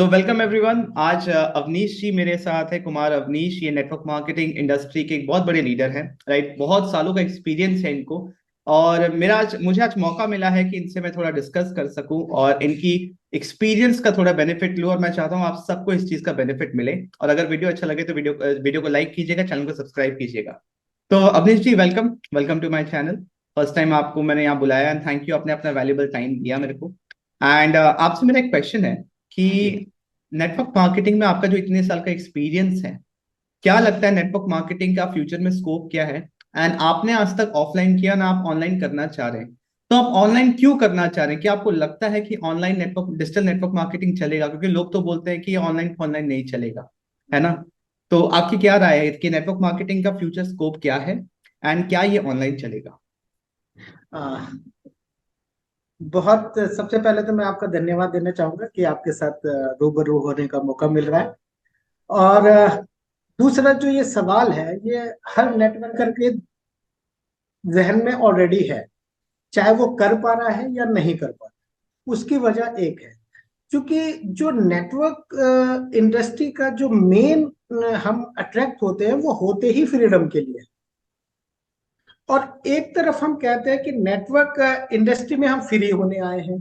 तो welcome everyone. आज अवनीश जी मेरे साथ है। कुमार अवनीश, ये नेटवर्क मार्केटिंग इंडस्ट्री के एक बहुत बड़े लीडर हैं। राइट, बहुत सालों का एक्सपीरियंस है इनको। और मुझे आज मौका मिला है कि इनसे मैं थोड़ा डिस्कस कर सकूं और इनकी एक्सपीरियंस का थोड़ा बेनिफिट लूं। और मैं चाहता हूं आप सबको इस चीज का बेनिफिट मिले। और अगर वीडियो अच्छा लगे तो वीडियो को लाइक कीजिएगा, चैनल को सब्सक्राइब कीजिएगा। तो Avneesh ji, welcome welcome to my channel. First time आपको मैंने यहाँ बुलाया एंड थैंक यू, आपने अपना वैल्यूबल टाइम दिया मेरे को। एंड आपसे मेरा एक क्वेश्चन है कि नेटवर्क मार्केटिंग में आपका जो इतने साल का एक्सपीरियंस है, क्या लगता है नेटवर्क मार्केटिंग का फ्यूचर में स्कोप क्या है? एंड आपने आज तक ऑफलाइन किया ना, आप ऑनलाइन करना चाह रहे हैं, तो आप ऑनलाइन क्यों करना चाह रहे हैं? क्या आपको लगता है कि online network digital network marketing चलेगा? क्योंकि लोग तो बोलते हैं कि ऑनलाइन नहीं चलेगा, है ना? तो आपकी क्या राय है कि नेटवर्क मार्केटिंग का फ्यूचर स्कोप क्या है एंड क्या ये ऑनलाइन चलेगा? आ, बहुत सबसे पहले तो मैं आपका धन्यवाद देना चाहूंगा कि आपके साथ रूबरू होने का मौका मिल रहा है। और दूसरा जो ये सवाल है, ये हर नेटवर्कर के जहन में ऑलरेडी है, चाहे वो कर पा रहा है या नहीं कर पा रहा। उसकी वजह एक है, क्योंकि जो नेटवर्क इंडस्ट्री का जो मेन हम अट्रैक्ट होते हैं वो होते ही फ्रीडम के लिए। और एक तरफ हम कहते हैं कि नेटवर्क इंडस्ट्री में हम फ्री होने आए हैं,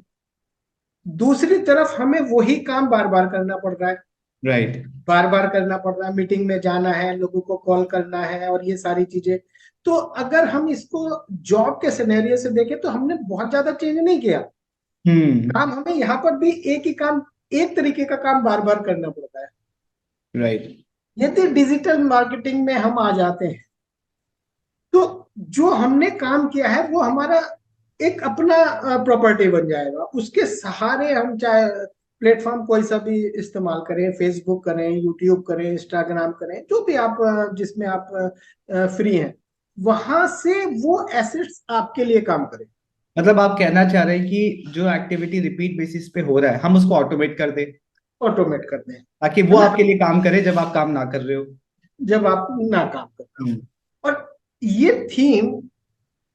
दूसरी तरफ हमें वही काम बार बार करना पड़ रहा है। राइट। बार बार करना पड़ रहा है, मीटिंग में जाना है, लोगों को कॉल करना है और ये सारी चीजें। तो अगर हम इसको जॉब के सिनेरियो से देखें तो हमने बहुत ज्यादा चेंज नहीं किया। हम्म। काम हमें यहाँ पर भी एक ही काम, एक तरीके का काम बार बार करना पड़ता है। राइट। यदि डिजिटल मार्केटिंग में हम आ जाते हैं तो जो हमने काम किया है वो हमारा एक अपना प्रॉपर्टी बन जाएगा। उसके सहारे हम चाहे प्लेटफॉर्म कोई सा भी इस्तेमाल करें, फेसबुक करें, यूट्यूब करें, इंस्टाग्राम करें, जो भी आप जिसमें आप फ्री हैं, वहां से वो एसेट्स आपके लिए काम करें। मतलब आप कहना चाह रहे हैं कि जो एक्टिविटी रिपीट बेसिस पे हो रहा है हम उसको ऑटोमेट कर दें, ऑटोमेट कर दें, ताकि वो है ना, आपके लिए काम करे जब आप काम ना कर रहे हो। जब आप ना काम कर रहे हम्म। हो। और ये थीम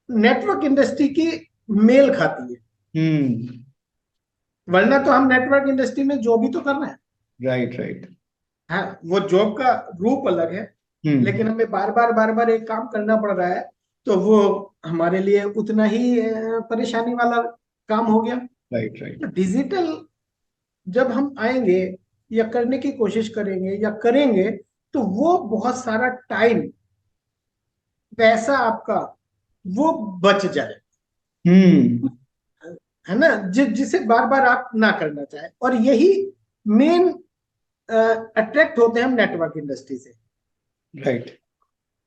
नेटवर्क इंडस्ट्री की मेल खाती है। हम्म। वरना तो हम नेटवर्क इंडस्ट्री में जो भी तो कर रहे हैं, राइट राइट। हाँ, वो जॉब का रूप अलग है, हम्म। लेकिन हमें बार बार एक काम करना पड़ रहा है। तो वो हमारे लिए उतना ही परेशानी वाला काम हो गया। Right right. तो डिजिटल जब हम आएंगे या करने की कोशिश करेंगे या करेंगे, तो वो बहुत सारा टाइम, पैसा आपका वो बच जाए, हम्म। है ना, जिसे बार बार आप ना करना चाहें। और यही मेन अट्रैक्ट होते हैं हम नेटवर्क इंडस्ट्री से। राइट।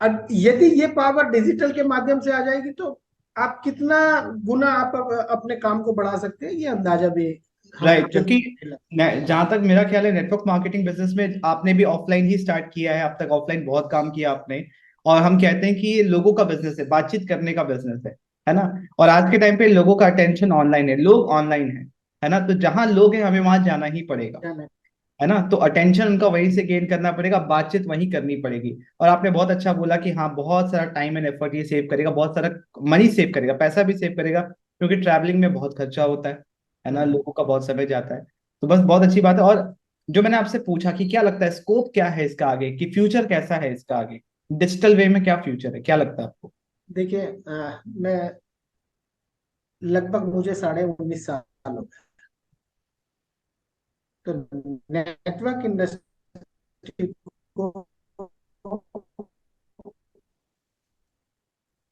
अब यदि ये पावर डिजिटल के माध्यम से आ जाएगी तो आप कितना गुना आप अपने काम को बढ़ा सकते हैं, ये अंदाजा भी हम राइट, जब क्योंकि जहां तक मेरा ख्याल है नेटवर्क मार्केटिंग बिजनेस में आपने भी ऑफलाइन ही स्टार्ट किया है, अब तक ऑफलाइन बहुत काम किया आपने। और हम कहते हैं कि ये लोगों का बिजनेस है, बातचीत करने का बिजनेस है ना? और आज के टाइम पे लोगों का अटेंशन ऑनलाइन है, लोग ऑनलाइन है ना? तो जहां लोग हैं हमें वहां जाना ही पड़ेगा, है ना? तो अटेंशन उनका वहीं से गेन करना पड़ेगा, बातचीत वहीं करनी पड़ेगी। और आपने बहुत अच्छा बोला कि हाँ, बहुत सारा टाइम एंड एफर्ट ये सेव करेगा, बहुत सारा मनी सेव करेगा, पैसा भी सेव करेगा, क्योंकि ट्रैवलिंग में बहुत खर्चा होता है ना? लोगों का बहुत समय जाता है। तो बस बहुत अच्छी बात है। और जो मैंने आपसे पूछा कि क्या लगता है स्कोप क्या है इसका आगे, कि फ्यूचर कैसा है इसका आगे, डिजिटल वे में क्या फ्यूचर है, क्या लगता है आपको? देखिए, मैं लगभग मुझे 19.5 साल हो गए। तो नेटवर्क इंडस्ट्री को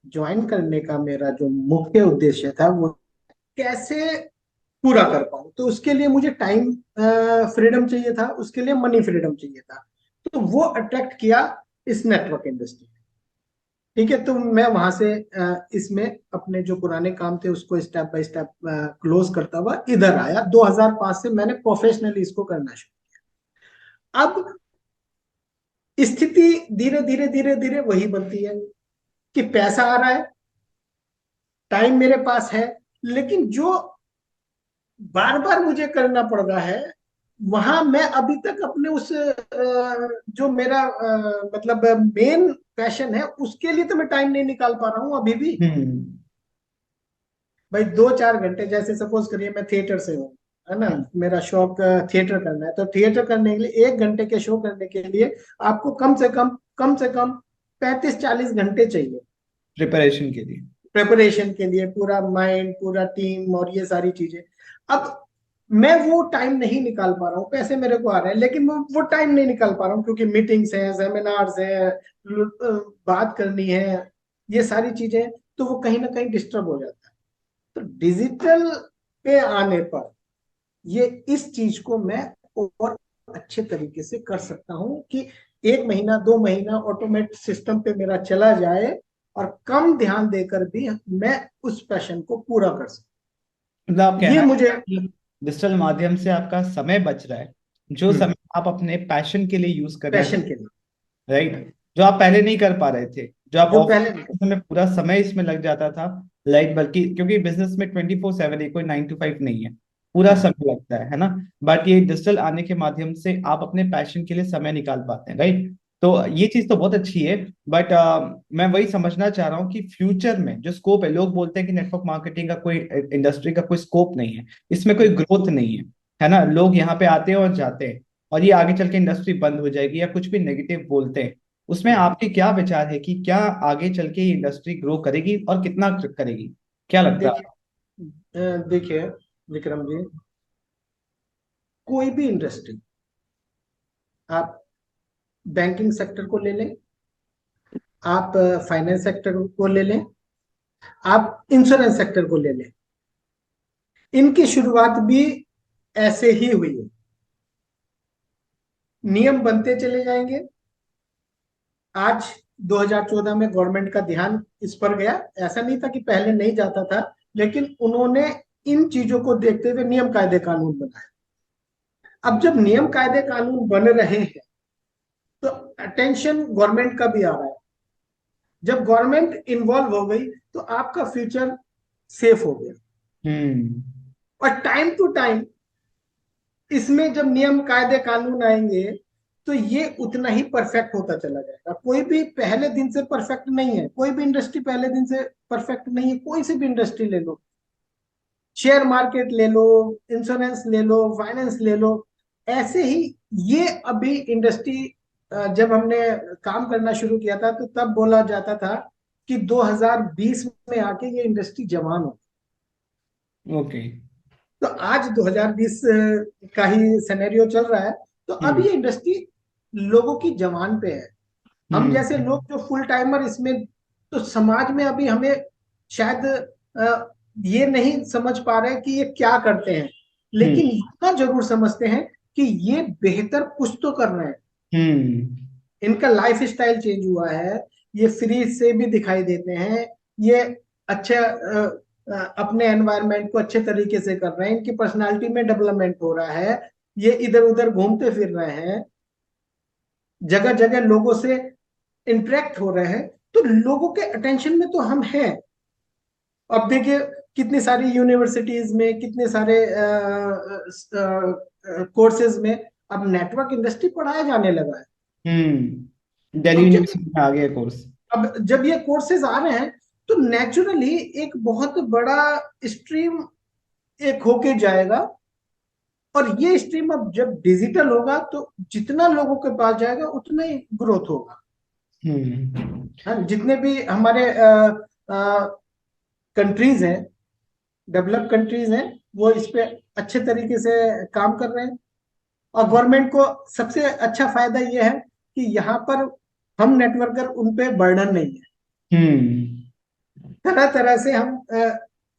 ज्वाइन करने का मेरा जो मुख्य उद्देश्य था वो कैसे पूरा कर पाऊं। तो उसके लिए मुझे टाइम फ्रीडम चाहिए था, उसके लिए मनी फ्रीडम चाहिए था। तो वो अट्रैक्ट किया इस नेटवर्क इंडस्ट्री। ठीक है, तो मैं वहां से इसमें अपने जो पुराने काम थे उसको स्टेप बाय स्टेप क्लोज करता हुआ इधर आया। 2005 से मैंने प्रोफेशनली इसको करना शुरू किया। अब स्थिति धीरे धीरे धीरे धीरे वही बनती है कि पैसा आ रहा है, टाइम मेरे पास है, लेकिन जो बार बार मुझे करना पड़ रहा है, वहां मैं अभी तक अपने उस जो मेरा मतलब मेन पैशन है उसके लिए तो मैं टाइम नहीं निकाल पा रहा हूं अभी भी। हम्म। भाई 2-4 घंटे, जैसे सपोज करिए मैं थिएटर से हूँ, है ना, मेरा शौक थिएटर करना है, तो थिएटर करने के लिए 1 घंटे के शो करने के लिए आपको कम से कम 35-40 घंटे चाहिए प्रिपरेशन के लिए। प्रिपरेशन के लिए, पूरा माइंड, पूरा टीम और ये सारी चीजें। अब मैं वो टाइम नहीं निकाल पा रहा हूँ, पैसे मेरे को आ रहे हैं लेकिन वो टाइम नहीं निकाल पा रहा हूँ, क्योंकि मीटिंग्स है, सेमिनार्स है, बात करनी है, ये सारी चीजें, तो वो कहीं ना कहीं डिस्टर्ब हो जाता है। तो डिजिटल पे आने पर ये इस चीज को मैं और अच्छे तरीके से कर सकता हूँ कि 1 महीना 2 महीना ऑटोमेट सिस्टम पे मेरा चला जाए और कम ध्यान देकर भी मैं उस पैशन को पूरा कर सकूं। मतलब आप ये कहना मुझे है कि डिजिटल माध्यम से आपका समय बच रहा है, जो समय आप अपने पैशन के लिए यूज करना पैशन चाहिए, के लिए, राइट, जो आप पहले नहीं कर पा रहे थे, जो आप जो ऑफिस पहले में पूरा समय इसमें लग जाता था, लाइक, बल्कि क्योंकि बिजनेस में 24/7 है, कोई 9 to 5 नहीं है, पूरा समय लगता है ना। बट ये डिजिटल आने के माध्यम से आप अपने पैशन के लिए समय निकाल पाते हैं, राइट। तो ये चीज तो बहुत अच्छी है। बट मैं वही समझना चाह रहा हूँ कि फ्यूचर में जो स्कोप है, लोग बोलते हैं कि नेटवर्क मार्केटिंग का कोई, इंडस्ट्री का कोई स्कोप नहीं है, इसमें कोई ग्रोथ नहीं है ना, लोग यहाँ पे आते हैं और जाते हैं, और ये आगे चल के इंडस्ट्री बंद हो जाएगी या कुछ भी नेगेटिव बोलते हैं। उसमें आपके क्या विचार है कि क्या आगे चल के ये इंडस्ट्री ग्रो करेगी और कितना करेगी, क्या लगता है? देखिए विक्रम जी, कोई भी इंडस्ट्री, आप बैंकिंग सेक्टर को ले लें, आप फाइनेंस सेक्टर को ले लें, आप इंश्योरेंस सेक्टर को ले लें, इनकी शुरुआत भी ऐसे ही हुई है। नियम बनते चले जाएंगे। आज 2014 में गवर्नमेंट का ध्यान इस पर गया, ऐसा नहीं था कि पहले नहीं जाता था, लेकिन उन्होंने इन चीजों को देखते हुए नियम कायदे कानून बनाए। अब जब नियम कायदे कानून बन रहे हैं तो अटेंशन गवर्नमेंट का भी आ रहा है। जब गवर्नमेंट इन्वॉल्व हो गई तो आपका फ्यूचर सेफ हो गया। हम्म। और टाइम टू टाइम इसमें जब नियम कायदे कानून आएंगे तो ये उतना ही परफेक्ट होता चला जाएगा। कोई भी पहले दिन से परफेक्ट नहीं है, कोई भी इंडस्ट्री पहले दिन से परफेक्ट नहीं है। कोई सी भी इंडस्ट्री ले लो, शेयर मार्केट ले लो, इंश्योरेंस ले लो, फाइनेंस ले लो, ऐसे ही ये अभी इंडस्ट्री, जब हमने काम करना शुरू किया था तो तब बोला जाता था कि 2020 में आके ये इंडस्ट्री जवान हो। ओके। तो आज 2020 का ही सिनेरियो चल रहा है, तो अब हम्म। ये इंडस्ट्री लोगों की जवान पे है। हम जैसे हम्म। लोग जो फुल टाइमर इसमें, तो समाज में अभी हमें शायद ये नहीं समझ पा रहे कि ये क्या करते हैं, हम्म। लेकिन इतना जरूर समझते हैं कि ये बेहतर कुछ तो कर रहे हैं। हम्म। इनका लाइफ स्टाइल चेंज हुआ है, ये फ्री से भी दिखाई देते हैं, ये अच्छे अपने एनवायरनमेंट को अच्छे तरीके से कर रहे हैं, इनकी पर्सनालिटी में डेवलपमेंट हो रहा है, ये इधर उधर घूमते फिर रहे हैं, जगह जगह लोगों से इंटरेक्ट हो रहे हैं, तो लोगों के अटेंशन में तो हम हैं। अब देखिए कितनी सारी यूनिवर्सिटीज में, कितने सारे कोर्सेज में अब नेटवर्क इंडस्ट्री पढ़ाया जाने लगा है। दिल्ली अब जब यूनिवर्सिटी में आ गया कोर्स। अब जब ये कोर्सेज आ रहे हैं तो नेचुरली एक बहुत बड़ा स्ट्रीम एक होके जाएगा। और ये स्ट्रीम अब जब डिजिटल होगा तो जितना लोगों के पास जाएगा उतना ही ग्रोथ होगा। हम्म। हाँ, जितने भी हमारे कंट्रीज हैं, डेवलप कंट्रीज हैं, वो इस पे अच्छे तरीके से काम कर रहे हैं। और गवर्नमेंट को सबसे अच्छा फायदा ये है कि यहाँ पर हम नेटवर्कर उन पे बर्डन नहीं है। हम्म। तरह तरह से हम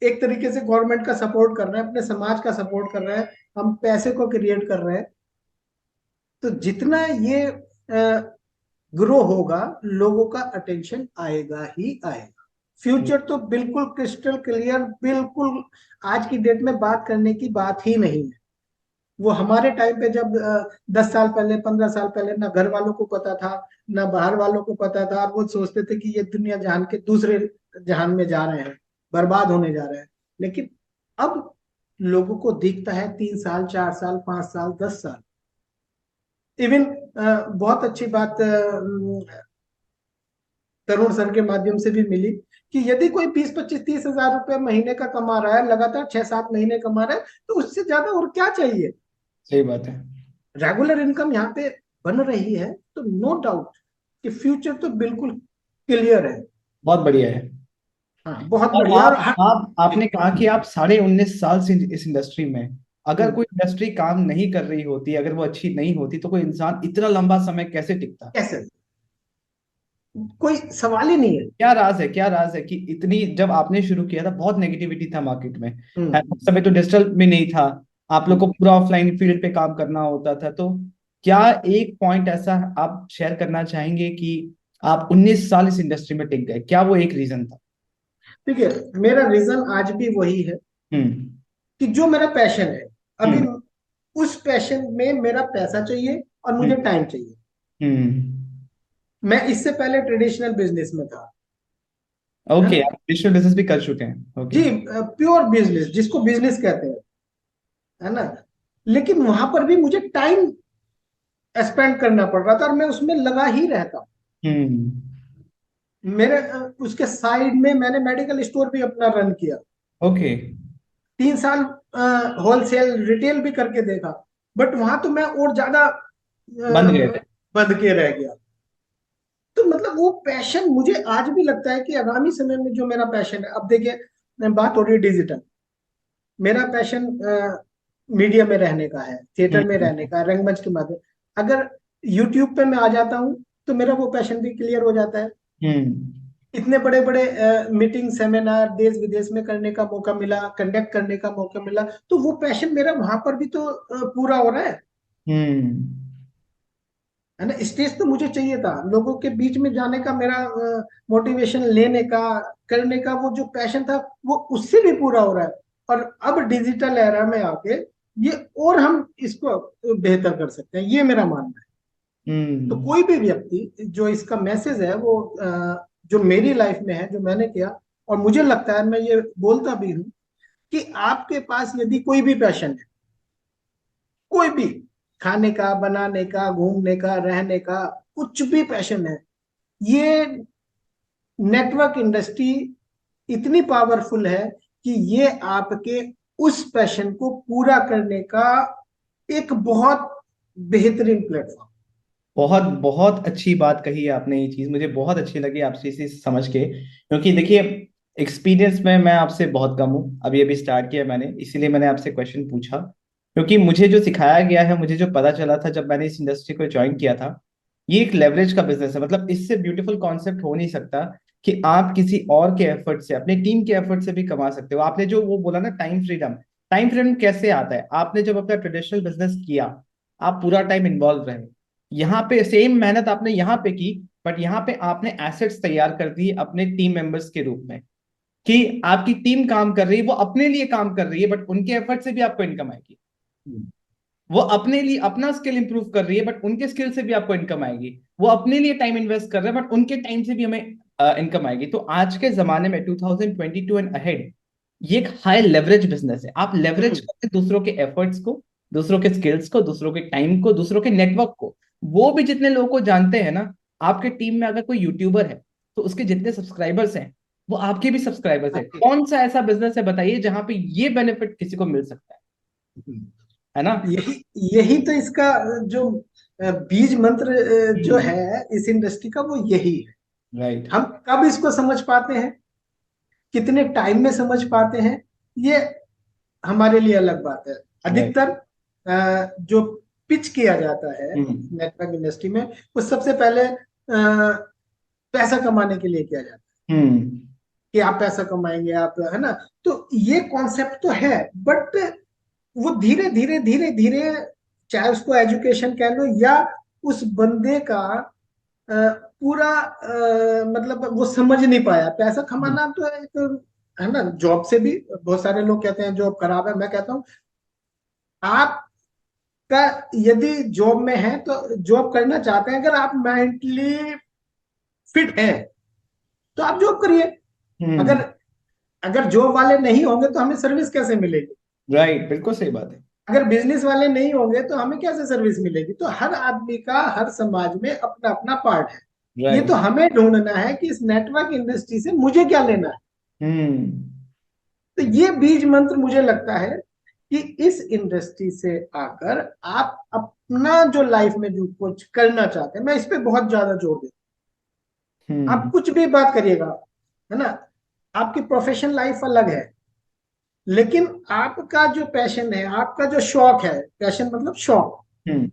एक तरीके से गवर्नमेंट का सपोर्ट कर रहे हैं, अपने समाज का सपोर्ट कर रहे हैं, हम पैसे को क्रिएट कर रहे हैं। तो जितना ये ग्रो होगा, लोगों का अटेंशन आएगा ही आएगा। फ्यूचर तो बिल्कुल क्रिस्टल क्लियर, बिल्कुल आज की डेट में बात करने की बात ही नहीं है। वो हमारे टाइम पे जब 10 साल पहले, 15 साल पहले, ना घर वालों को पता था, ना बाहर वालों को पता था, और वो सोचते थे कि ये दुनिया जहान के दूसरे जहान में जा रहे हैं, बर्बाद होने जा रहे हैं। लेकिन अब लोगों को दिखता है 3 साल, 4 साल, 5 साल, 10 साल। इवन बहुत अच्छी बात, तरुण सर के माध्यम से भी मिली, कि यदि कोई 20, 25, 30 हजार रुपए महीने का कमा रहा है, लगातार 6, 7 महीने कमा रहा है, तो उससे ज्यादा और क्या चाहिए। सही बात है। रेगुलर इनकम यहाँ पे बन रही है, तो नो डाउट कि फ्यूचर तो बिल्कुल क्लियर है। बहुत बढ़िया है। हाँ, बहुत और बढ़िया। और आप आपने कहा कि आप 19.5 साल से इस इंडस्ट्री में हैं। अगर हम्म, कोई इंडस्ट्री काम नहीं कर रही होती, अगर वो अच्छी नहीं होती, तो कोई इंसान इतना लंबा समय कैसे टिकता? कैसे, कोई सवाल ही नहीं है। क्या राज है, क्या राज है कि इतनी, जब आपने शुरू किया था बहुत नेगेटिविटी था मार्केट में, है, हम्म उस समय तो डिजिटल में नहीं था, आप लोग को हम्म। पूरा ऑफलाइन फील्ड पे काम करना होता था, तो क्या एक पॉइंट ऐसा आप शेयर करना चाहेंगे कि आप 19 साल इस इंडस्ट्री में टिक गए, क्या वो एक रीजन था? ठीक है, मेरा रीजन आज भी वही है हम्म। कि जो मेरा पैशन है, अभी हम्म। उस पैशन में मेरा पैसा चाहिए और मुझे हम्म। टाइम चाहिए। हम्म। मैं इससे पहले ट्रेडिशनल बिजनेस में था, है ओके, ना। आप डिजिटल बिजनेस भी कर चुके हैं, ओके। जी, प्योर बिजनेस जिसको बिजनेस कहते हैं, है ना। लेकिन वहां पर भी मुझे टाइम स्पेंड करना पड़ रहा था और मैं उसमें लगा ही रहता। हम्म। मेरे उसके साइड में मैंने मेडिकल स्टोर भी अपना रन किया, ओके। 3 साल होलसेल रिटेल भी करके देखा। बट वहां तो मैं और ज्यादा बंद गए थे। बंद के रह गया। तो मतलब वो पैशन मुझे आज भी लगता है कि आगामी समय में जो मेरा पैशन है, अब देखिए बात हो रही है डिजिटल, मेरा पैशन मीडिया में रहने का है, थिएटर में रहने हम्म। का, रंगमंच के माध्यम, अगर यूट्यूब पे मैं आ जाता हूँ तो मेरा वो पैशन भी क्लियर हो जाता है। हम्म। इतने बड़े बड़े मीटिंग सेमिनार देश विदेश में करने का मौका मिला, कंडक्ट करने का मौका मिला, तो वो पैशन मेरा वहां पर भी तो पूरा हो रहा है ना। स्टेज तो मुझे चाहिए था, लोगों के बीच में जाने का, मेरा मोटिवेशन लेने का, करने का वो जो पैशन था, वो उससे भी पूरा हो रहा है। और अब डिजिटल एरा में आके ये और हम इसको बेहतर कर सकते हैं, ये मेरा मानना है। तो हम्म। कोई भी व्यक्ति जो इसका मैसेज है वो जो मेरी लाइफ में है, जो मैंने किया, और मुझे लगता है, मैं ये बोलता भी हूँ कि आपके पास यदि कोई भी पैशन है, कोई भी, खाने का, बनाने का, घूमने का, रहने का, कुछ भी पैशन है, ये नेटवर्क इंडस्ट्री इतनी पावरफुल है कि ये आपके उस पैशन को पूरा करने का एक बहुत बेहतरीन प्लेटफॉर्म। बहुत बहुत अच्छी बात कही है आपने, ये चीज मुझे बहुत अच्छी लगी आपसे इसे समझ के, क्योंकि देखिए, एक्सपीरियंस में मैं आपसे बहुत कम हूँ, अभी अभी स्टार्ट किया मैंने, इसीलिए मैंने आपसे क्वेश्चन पूछा, क्योंकि मुझे जो सिखाया गया है, मुझे जो पता चला था जब मैंने इस इंडस्ट्री को ज्वाइन किया था, ये एक लेवरेज का बिजनेस है, मतलब इससे ब्यूटीफुल कॉन्सेप्ट हो नहीं सकता कि आप किसी और के एफर्ट से, अपने टीम के एफर्ट से भी कमा सकते हो। आपने जो वो बोला ना, टाइम फ्रीडम, टाइम फ्रीडम कैसे आता है? आपने जब अपना ट्रेडिशनल बिजनेस किया, आप पूरा टाइम इन्वॉल्व रहे, यहाँ पे सेम मेहनत आपने यहाँ पे की, बट यहाँ पे आपने एसेट्स तैयार कर दिए अपने टीम मेंबर्स के रूप में, कि आपकी टीम काम कर रही है, वो अपने लिए काम कर रही है, बट उनके एफर्ट से भी आपको इनकम आएगी। वो अपने लिए अपना स्किल इंप्रूव कर रही है, बट उनके स्किल से भी आपको इनकम आएगी। वो अपने लिए टाइम इन्वेस्ट कर रहे हैं, बट उनके टाइम से भी हमें इनकम आएगी। तो आज के जमाने में 2022 एंड अहेड, ये एक हाई लेवरेज बिजनेस है। आप लेवरेज हम्म, करते दूसरों के एफर्ट्स को, दूसरों के स्किल्स को, दूसरों के टाइम को, दूसरों के नेटवर्क को। वो भी जितने लोगों को जानते हैं ना, आपके टीम में अगर कोई यूट्यूबर है, तो उसके जितने सब्सक्राइबर्स हैं, वो आपके भी सब्सक्राइबर्स हैं। आपके, कौन सा ऐसा बिजनेस है बताइए जहां पे ये बेनिफिट किसी को मिल सकता है ना? यही यही तो इसका जो बीज मंत्र जो हम्म। है इस इंडस्ट्री का, वो यही है। राइट। हम कब इसको समझ पाते हैं, कितने टाइम में समझ पाते हैं, ये हमारे लिए अलग बात है। राइट। अधिकतर जो पिच किया जाता है हम्म। नेटवर्क इंडस्ट्री में, वो सबसे पहले पैसा कमाने के लिए किया जाता है, हम्म। कि आप पैसा कमाएंगे, आप, है ना। तो ये कॉन्सेप्ट तो है, बट वो धीरे धीरे धीरे धीरे, चाहे उसको एजुकेशन कह लो, या उस बंदे का पूरा मतलब वो समझ नहीं पाया, पैसा हम्म। कमाना तो एक, है ना। जॉब से भी बहुत सारे लोग कहते हैं जॉब खराब है, मैं कहता हूँ आपका, यदि जॉब में है तो जॉब करना चाहते हैं, अगर आप मेंटली फिट हैं तो आप जॉब करिए। हम्म। अगर अगर जॉब वाले नहीं होंगे तो हमें सर्विस कैसे मिलेगी। राइट, बिल्कुल सही बात है। अगर बिजनेस वाले नहीं होंगे तो हमें कैसे सर्विस मिलेगी। तो हर आदमी का हर समाज में अपना अपना पार्ट है। ये तो राइट। हमें ढूंढना है कि इस नेटवर्क इंडस्ट्री से मुझे क्या लेना है। हम्म। तो ये बीज मंत्र मुझे लगता है कि इस इंडस्ट्री से आकर आप अपना जो लाइफ में जो कुछ करना चाहते हैं, मैं इस पे बहुत ज्यादा जोर देता हूं। आप हम्म। कुछ भी बात करिएगा, है ना, आपकी प्रोफेशनल लाइफ अलग है, लेकिन आपका जो पैशन है, आपका जो शौक है, पैशन मतलब शौक, हम्म।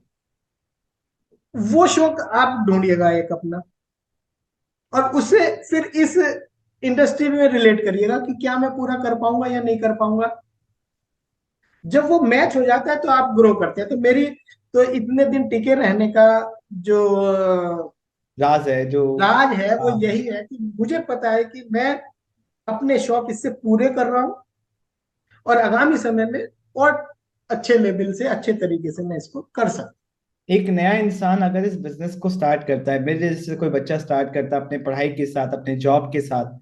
वो शौक आप ढूंढिएगा एक अपना, और उसे फिर इस इंडस्ट्री में रिलेट करिएगा कि क्या मैं पूरा कर पाऊंगा या नहीं कर पाऊंगा। जब वो मैच हो जाता है तो आप ग्रो करते हैं। तो मेरी तो इतने दिन टिके रहने का जो राज है जो। राज है वो हाँ। यही है कि मुझे पता है कि मैं अपने शौक इससे पूरे कर रहा हूं, और आगामी समय में और अच्छे लेवल से, अच्छे तरीके से मैं इसको कर सकता एक नया इंसान अगर इस बिजनेस को स्टार्ट करता है, मेरे जैसे कोई बच्चा स्टार्ट करता है अपने पढ़ाई के साथ, अपने जॉब के साथ,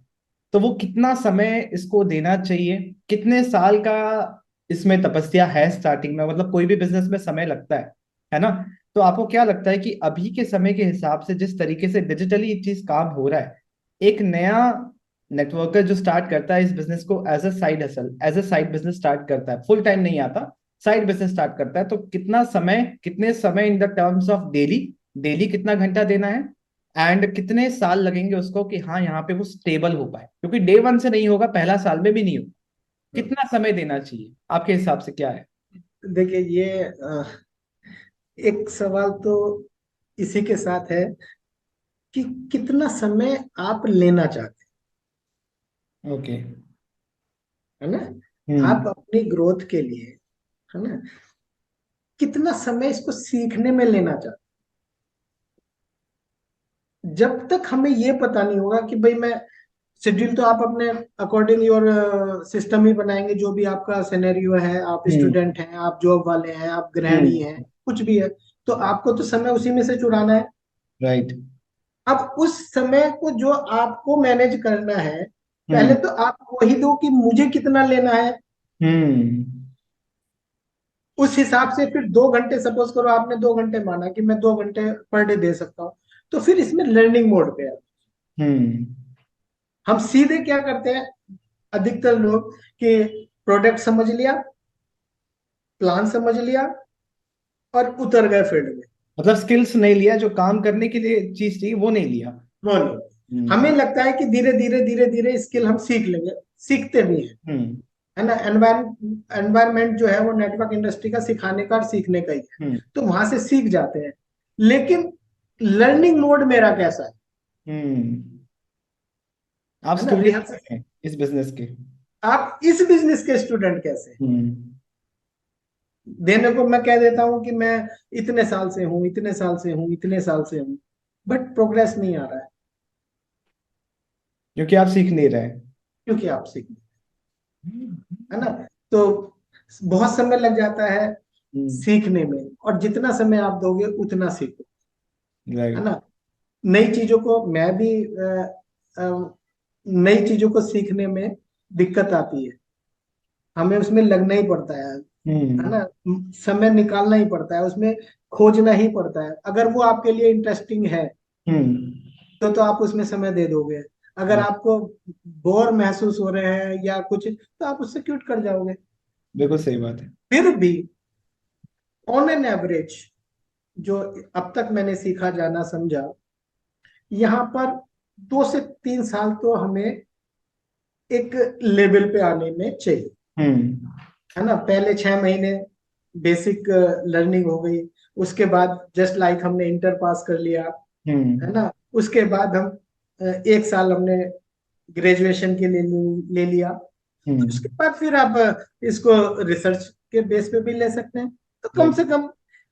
तो वो कितना समय इसको देना चाहिए? कितने साल का इसमें तपस्या है स्टार्टिंग में? मतलब कोई भी बिजनेस में समय लगता है ना? तो आपको क्या लगता है कि अभी के समय के हिसाब से जिस तरीके से डिजिटली चीज काम हो रहा है, एक नया नेटवर्कर जो स्टार्ट करता है इस बिजनेस को as a side hustle, as a side business start करता है, फुल टाइम नहीं आता, साइड बिजनेस स्टार्ट करता है, तो कितने समय in the terms of daily, daily कितना घंटा देना है, एंड कितने साल लगेंगे उसको कि हाँ यहाँ पे वो स्टेबल हो पाए? क्योंकि डे वन से नहीं होगा, पहला साल में भी नहीं होगा। हूँ। कितना समय देना चाहिए आपके हिसाब से, क्या है? देखिए, ये एक सवाल तो इसी के साथ है कि कितना समय आप लेना चाहते ओके। हैं, है ना, आप हम्म। अपनी ग्रोथ के लिए, है ना, कितना समय इसको सीखने में लेना चाहते हैं। जब तक हमें ये पता नहीं होगा कि भाई मैं शेड्यूल, तो आप अपने अकॉर्डिंग योर सिस्टम ही बनाएंगे, जो भी आपका सिनेरियो है, आप हम्म। स्टूडेंट हैं, आप जॉब वाले हैं, आप गृहिणी हम्म। हैं, कुछ भी है, तो आपको तो समय उसी में से चुराना है। राइट। अब उस समय को जो आपको मैनेज करना है, पहले हम्म। तो आप वही दो कि मुझे कितना लेना है। हम्म। उस हिसाब से फिर 2 घंटे, सपोज करो आपने 2 घंटे माना कि मैं 2 घंटे पर डे दे सकता हूँ, तो फिर इसमें लर्निंग मोड पे है। हम्म। हम सीधे क्या करते हैं, अधिकतर लोग, कि प्रोडक्ट समझ लिया, प्लान समझ लिया, और उतर गए फील्ड में। मतलब स्किल्स नहीं लिया, जो काम करने के लिए चीज चाहिए वो नहीं लिया। वो नहीं, हमें हम्म। लगता है कि धीरे धीरे धीरे धीरे स्किल हम सीख लेंगे, सीखते भी हैं, हम्म। है ना। एनवायरमेंट जो है वो नेटवर्क इंडस्ट्री का सिखाने का और सीखने का ही है, हम्म। तो वहां से सीख जाते हैं। लेकिन लर्निंग मोड मेरा कैसा हम्म। आप है ना, स्टूडेंट हैं इस बिजनेस के? आप इस बिजनेस के स्टूडेंट कैसे हैं? हम्म। देने को मैं कह देता हूं कि मैं इतने साल से हूं, इतने साल से हूं, इतने साल से हूं, बट प्रोग्रेस नहीं आ रहा है, क्योंकि आप सीख नहीं रहे। क्योंकि आप सीख, है ना। तो बहुत समय लग जाता है हम्म। सीखने में, और जितना समय आप दोगे उतना सीखो, है राइट। ना। नई चीजों को मैं भी नई चीजों को सीखने में दिक्कत आती है, हमें उसमें लगना ही पड़ता है हम्म। ना, समय निकालना ही पड़ता है, उसमें खोजना ही पड़ता है। अगर वो आपके लिए इंटरेस्टिंग है हम्म। तो आप उसमें समय दे दोगे। अगर आपको बोर महसूस हो रहे हैं या कुछ, तो आप उससे क्विट कर जाओगे। बिल्कुल सही बात है। फिर भी ऑन एन एवरेज, जो अब तक मैंने सीखा जाना समझा, यहाँ पर 2 से 3 साल तो हमें एक लेवल पे आने में चाहिए, हम्म। है ना। पहले 6 महीने बेसिक लर्निंग हो गई, उसके बाद जस्ट लाइक हमने इंटर पास कर लिया, हम्म। है ना। उसके बाद हम 1 साल हमने ग्रेजुएशन के लिए ले लिया। उसके हम्म। बाद फिर आप इसको रिसर्च के बेस पे भी ले सकते हैं। तो कम राइट। से कम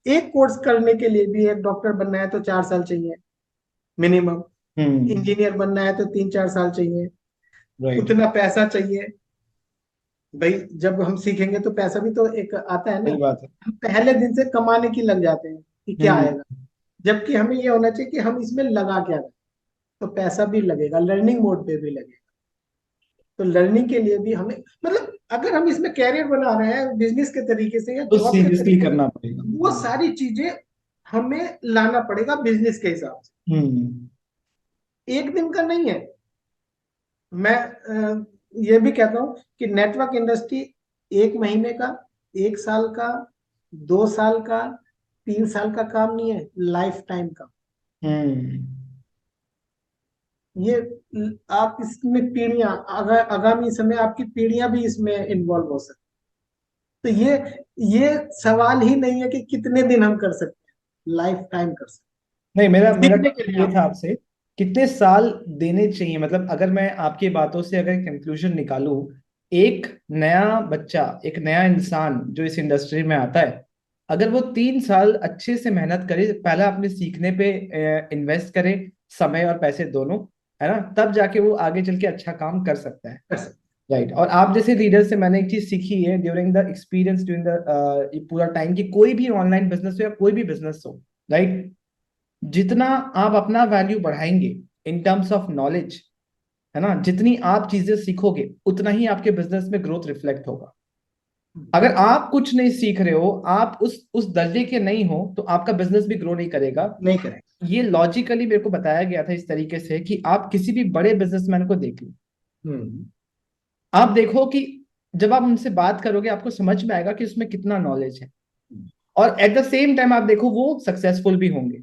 एक कोर्स करने के लिए भी, एक डॉक्टर बनना है तो 4 साल चाहिए मिनिमम, हम्म। इंजीनियर बनना है तो 3-4 साल चाहिए, राइट। उतना पैसा चाहिए। भाई जब हम सीखेंगे तो पैसा भी तो एक आता है ना। सही बात है। हम पहले दिन से कमाने की लग जाते हैं कि क्या हम्म। आएगा, जबकि हमें ये होना चाहिए कि हम इसमें लगा क्या रहे। तो पैसा भी लगेगा, लर्निंग मोड पे भी लगेगा। तो लर्निंग के लिए भी हमें, मतलब अगर हम इसमें कैरियर बना रहे हैं बिजनेस के तरीके से या तो जॉब के सीरियसली तरीके से, करना पड़ेगा। वो सारी चीजें हमें लाना पड़ेगा बिजनेस के हिसाब से। हम्म। एक दिन का नहीं है। मैं ये भी कहता हूँ कि नेटवर्क इंडस्ट्री 1 महीने का, 1 साल का, 2 साल का, 3 साल का काम नहीं है, लाइफ टाइम का। हम्म। ये आप इसमें पीढ़ियां, आगामी समय आपकी पीढ़ियां भी इसमें इन्वॉल्व हो सकती। तो ये सवाल ही नहीं है कि कितने दिन हम कर सकते हैं, लाइफ टाइम कर सकते नहीं, मेरा हैं, मेरा सीखने के लिए ये आप। था आपसे, कितने साल देने चाहिए? मतलब अगर मैं आपकी बातों से अगर कंक्लूजन निकालूं, एक नया बच्चा, एक नया इंसान जो इस इंडस्ट्री में आता है, अगर वो 3 साल अच्छे से मेहनत करे, पहला अपने सीखने पे इन्वेस्ट करे, समय और पैसे दोनों, है ना, तब जाके वो आगे चल के अच्छा काम कर सकता है। कर सकते राइट। और आप जैसे लीडर से मैंने एक चीज सीखी है during the experience, during the पूरा टाइम, कि कोई भी ऑनलाइन बिजनेस हो या कोई भी बिजनेस हो, राइट, जितना आप अपना वैल्यू बढ़ाएंगे इन टर्म्स ऑफ नॉलेज, है ना, जितनी आप चीजें सीखोगे उतना ही आपके बिजनेस में ग्रोथ रिफ्लेक्ट होगा। अगर आप कुछ नहीं सीख रहे हो, आप उस दर्जे के नहीं हो, तो आपका बिजनेस भी ग्रो नहीं करेगा। नहीं करें। ये लॉजिकली मेरे को बताया गया था इस तरीके से कि आप किसी भी बड़े बिजनेसमैन को देख लो, हम्म। आप देखो कि जब आप उनसे बात करोगे आपको समझ में आएगा कि उसमें कितना नॉलेज है, और एट द सेम टाइम आप देखो वो सक्सेसफुल भी होंगे।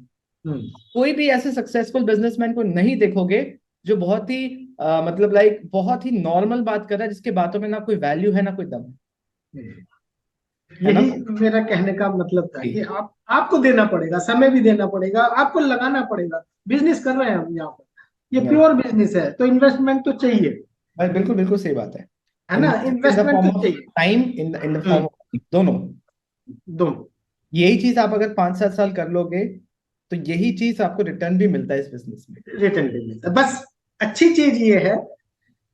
हम्म। कोई भी ऐसे सक्सेसफुल बिजनेसमैन को नहीं देखोगे जो बहुत ही मतलब लाइक बहुत ही नॉर्मल बात कर रहा है, जिसके बातों में ना कोई वैल्यू है ना कोई दम है यही ना। मेरा कहने का मतलब था कि जी। आपको देना पड़ेगा, समय भी देना पड़ेगा, आपको लगाना पड़ेगा। बिजनेस कर रहे हैं हम यहाँ पर, ये नहीं, प्योर बिजनेस है, तो इन्वेस्टमेंट तो चाहिए, भाई बिल्कुल बिल्कुल सही बात है। है ना, investment in the investment form तो ऑफ चाहिए। Time, in the form hmm. Of दोनों। दोनों। यही चीज आप अगर 5-7 साल कर लोगे तो यही चीज आपको रिटर्न भी मिलता है इस बिजनेस में। रिटर्न भी मिलता है। बस अच्छी चीज ये है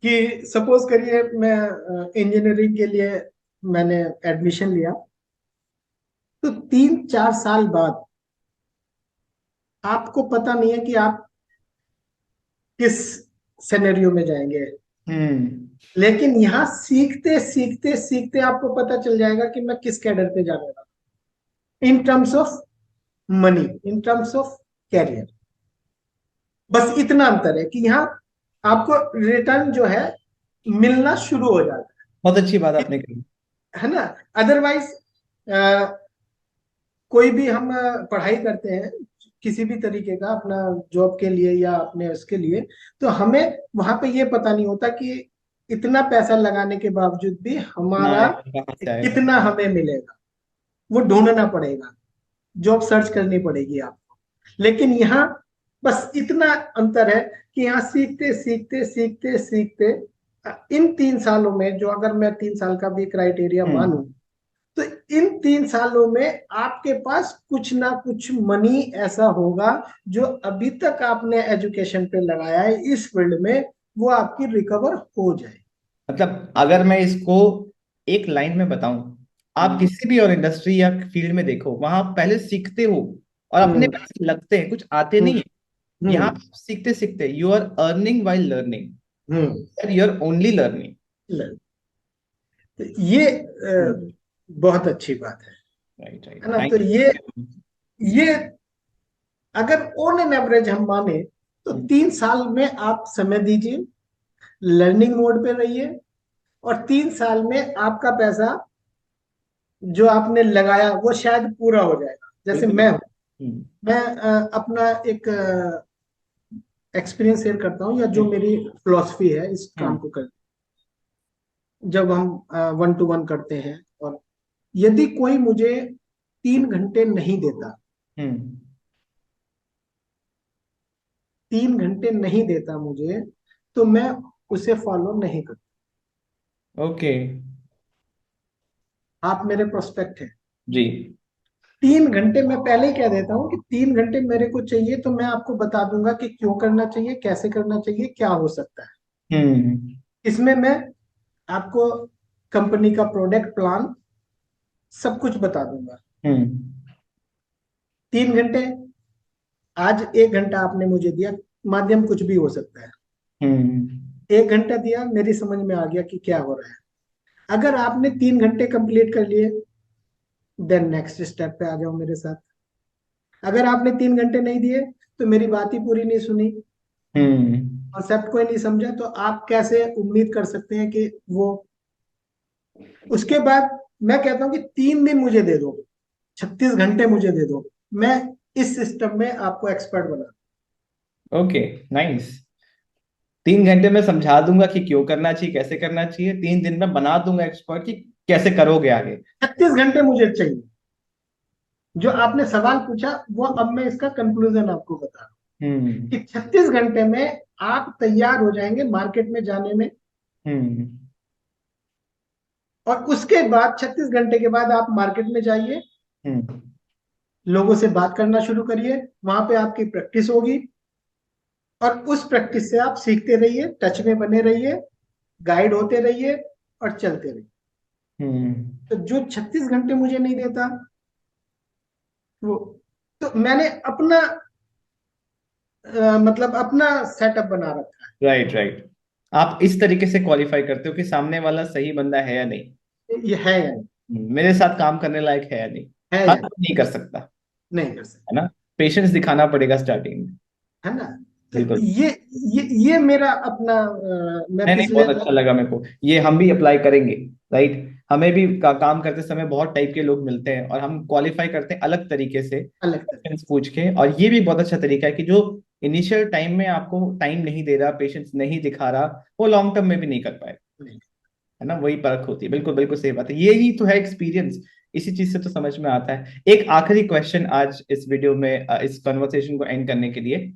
कि सपोज करिए मैं इंजीनियरिंग के लिए मैंने एडमिशन लिया, तो 3-4 साल बाद आपको पता नहीं है कि आप किस सिनेरियो में जाएंगे। हम्म। लेकिन यहाँ सीखते सीखते सीखते आपको पता चल जाएगा कि मैं किस कैडर पे जाने वाला हूं, in terms of money, in terms of career. बस इतना अंतर है कि यहाँ आपको रिटर्न जो है मिलना शुरू हो जाता बहुत अच्छी बात है आपने कही। है ना। अदरवाइज कोई भी हम पढ़ाई करते हैं किसी भी तरीके का, अपना जॉब के लिए या अपने उसके लिए, तो हमें वहां पे ये पता नहीं होता कि इतना पैसा लगाने के बावजूद भी ना हमारा आएगा कहाँ से आएगा। कितना हमें मिलेगा, वो ढूंढना पड़ेगा, जॉब सर्च करनी पड़ेगी आपको। लेकिन यहाँ बस इतना अंतर है कि यहाँ सीखते सीखते सीखते सीखते इन 3 सालों में, जो अगर मैं 3 साल का भी क्राइटेरिया हम्म। मानूं, तो इन 3 सालों में आपके पास कुछ ना कुछ मनी ऐसा होगा जो अभी तक आपने एजुकेशन पे लगाया है इस फील्ड में, वो आपकी रिकवर हो जाए। मतलब अगर मैं इसको एक लाइन में बताऊं, आप हम्म। किसी भी और इंडस्ट्री या फील्ड में देखो, वहां आप पहले सीखते हो और अपने हम्म। पैसे लगते हैं, कुछ आते नहीं हम्म। है। यहाँ हम्म। आप सीखते सीखते you are earning while learning, hmm. You are only learning. तो ये बहुत अच्छी बात राइट राइट, है ना। तो थैंक ये अगर ऑन एन एवरेज हम माने, तो यू। 3 साल में आप समय दीजिए, लर्निंग मोड पे रहिए, और 3 साल में आपका पैसा जो आपने लगाया वो शायद पूरा हो जाएगा। जैसे बिल्कुल मैं हूं, बिल्कुल। मैं अपना एक एक्सपीरियंस शेयर करता हूँ, या जो हम्म। मेरी फिलॉसफी है इस काम हम्म। को कर, जब हम 1-to-1 करते हैं, और यदि कोई मुझे 3 घंटे नहीं देता, हम्म। 3 घंटे नहीं देता मुझे, तो मैं उसे फॉलो नहीं करता। ओके। आप मेरे प्रोस्पेक्ट हैं। जी। 3 घंटे मैं पहले ही कह देता हूँ कि 3 घंटे मेरे को चाहिए, तो मैं आपको बता दूंगा कि क्यों करना चाहिए, कैसे करना चाहिए, क्या हो सकता है। हम्म। इसमें मैं आपको कंपनी का प्रोडक्ट प्लान सब कुछ बता दूंगा। हम्म। 3 घंटे, आज 1 घंटा आपने मुझे दिया, माध्यम कुछ भी हो सकता है। हम्म। 1 घंटा दिया, मेरी समझ में आ गया कि क्या हो रहा है। अगर आपने 3 घंटे कंप्लीट कर लिए, देन नेक्स्ट स्टेप पे आ जाओ मेरे साथ। अगर आपने 3 घंटे नहीं दिए, तो मेरी बात ही पूरी नहीं सुनी, हम्म। कॉन्सेप्ट को ही नहीं समझा, तो आप कैसे उम्मीद कर सकते हैं कि वो। उसके बाद मैं कहता हूँ कि 3 दिन मुझे दे दो, 36 घंटे मुझे दे दो, मैं इस सिस्टम में आपको एक्सपर्ट बना। Okay, nice. 3 घंटे में समझा दूंगा कि क्यों करना चाहिए, कैसे करना चाहिए। 3 दिन में बना दूंगा एक्सपर्ट कि कैसे करोगे आगे। 36 घंटे मुझे चाहिए। जो आपने सवाल पूछा वो अब मैं इसका कंक्लूजन आपको बता रहा हूँ हम्म। कि 36 घंटे में आप तैयार हो जाएंगे मार्केट में जाने में। हम्म। और उसके बाद 36 घंटे के बाद आप मार्केट में जाइए, हम्म। लोगों से बात करना शुरू करिए, वहां पे आपकी प्रैक्टिस होगी, और उस प्रैक्टिस से आप सीखते रहिए, टच में बने रहिए, गाइड होते रहिए और चलते रहिए। हम्म। तो जो 36 घंटे मुझे नहीं देता वो, तो मैंने अपना मतलब अपना सेटअप बना रखा राइट, राइट। आप इस तरीके से क्वालिफाई करते हो कि सामने वाला सही बंदा है या नहीं। है, ये है या नहीं, मेरे साथ काम करने लायक है या नहीं। है हर या कोई नहीं कर सकता, नहीं कर सकते, है ना। पेशेंस दिखाना पड़ेगा स्टार्टिंग में। है ना। तो बिल्कुल। ये मेरा अपना मैं नहीं नहीं, पिछले बहुत अच्छा लगा मेरे को। ये हम भी अप्लाई करेंगे। राइट। हमें भी काम करते समय बहुत टाइप के लोग मिलते हैं और हम क्वालिफाई करते हैं अलग तरीके से, अलग तरह। क्वेश्चंस पूछ के। और ये भी बहुत अच्छा तरीका है कि जो इनिशियल टाइम में आपको टाइम नहीं दे रहा, पेशेंस नहीं दिखा रहा, वो लॉन्ग टर्म में भी नहीं कर पाए, नहीं। है ना। वही परख होती है। बिल्कुल बिल्कुल सही बात है। ये ही तो है एक्सपीरियंस। इसी चीज से तो समझ में आता है। एक आखिरी क्वेश्चन आज इस वीडियो में, इस कन्वर्सेशन को एंड करने के लिए।